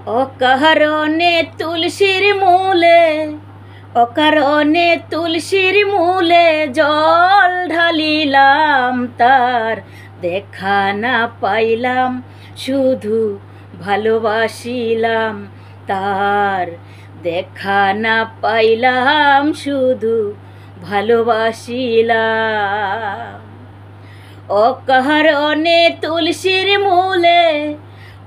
অকারণে তুলসীর মূলে, অকারণে তুলসীর মূলে জল ঢালিলাম, তার দেখা না পাইলাম, শুধু ভালোবাসিলাম। তার দেখা না পাইলাম, শুধু ভালোবাসিলাম। অকারণে তুলসীর মূলে,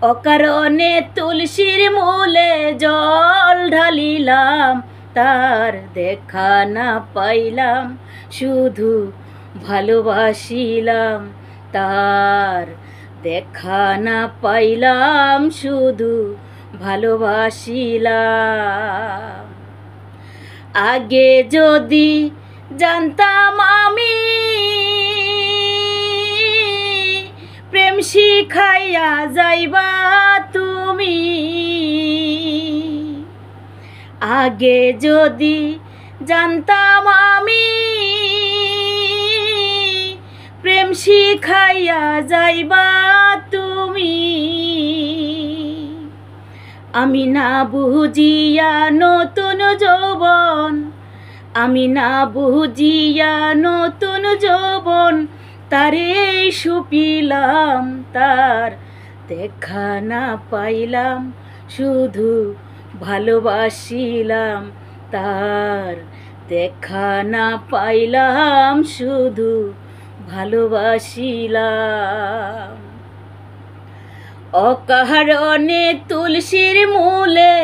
অকারণে তুলসীর মূলে জল ঢালিলাম, তার দেখা না পাইলাম, শুধু ভালোবাসিলাম। তার দেখা না পাইলাম, শুধু ভালোবাসিলাম। আগে যদি জানতাম আমি প্রেম শিখাইয়া যাইবা তুমি, আগে যদি জানতাম আমি প্রেম শিখাইয়া যাইবা তুমি, আমি না বুঝিয়া নতুন যৌবন, আমি না বুঝিয়া নতুন যৌবন তারে সুপিলাম, তার দেখা না পাইলাম, শুধু ভালোবাসিলাম। তার দেখা না পাইলাম, শুধু ভালোবাসিলাম। অকারণে তুলসীর মূলে,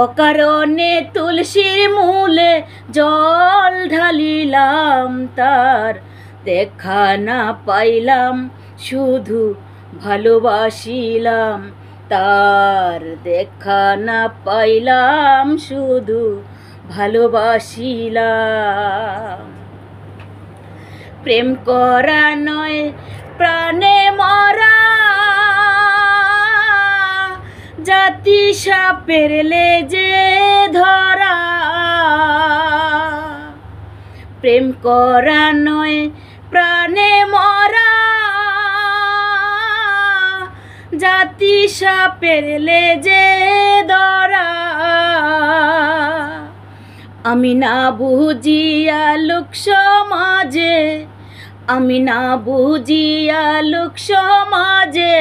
অকারণে তুলসীর মূলে জল ঢালিলাম, তার দেখা না পাইলাম, শুধু ভালোবাসিলাম। তার দেখা না পাইলাম, শুধু ভালোবাসিলাম। প্রেম করা নয় প্রাণে মরা, জাতি সাপের লেজে ধরা। প্রেম করা নয় প্রাণে মরা, জাতি সাপের লেজে ধরা। আমি না বুঝিয়া লোক সমাজে, আমি না বুঝিয়া লোক সমাজে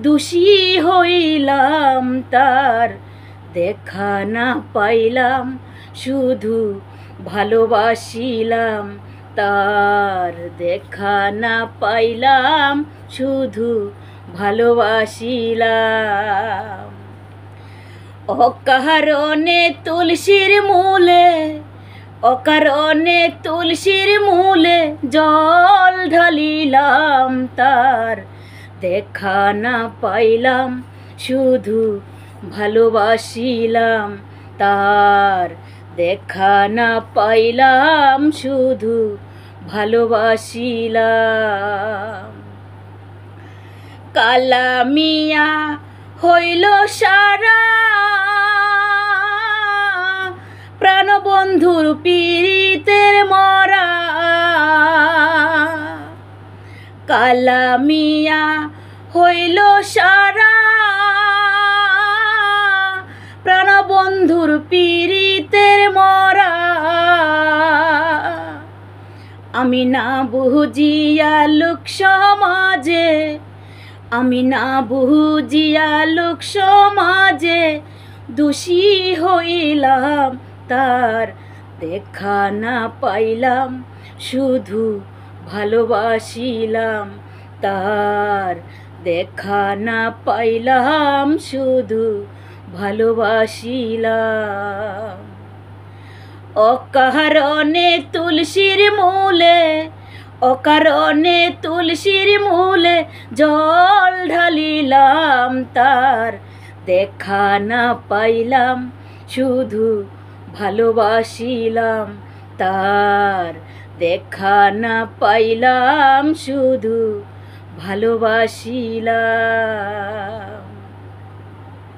দোষী হইলাম, তার দেখা না পাইলাম, শুধু ভালোবাসিলাম। তার দেখা না পাইলাম, শুধু ভালোবাসিলাম। অকারণে তুলসীর মূলে, অকারণে তুলসীর মূলে জল ঢালিলাম, তার দেখা না পাইলাম, শুধু ভালোবাসিলাম। তার দেখা না পাইলাম, শুধু ভালোবাসিলাম। কালা মিয়া হইল সারা, প্রাণবন্ধুর পীড়িতের মরা। কালা মিয়া হইল সারা, প্রাণবন্ধুর পীড়িতের মরা। আমি না বুঝিয়া লোক সমাজে, আমি না বুঝিয়া লোক সমাজে দোষী হইলাম, তার দেখা না পাইলাম, শুধু ভালোবাসিলাম। তার দেখা না পাইলাম, শুধু ভালোবাসিলাম। অকারণে তুলসীর মূলে, অকারণে তুলসীর মূলে জল ঢালিলাম, তার দেখা না পাইলাম, শুধু ভালোবাসিলাম। তার দেখা না পাইলাম, শুধু ভালোবাসিলাম।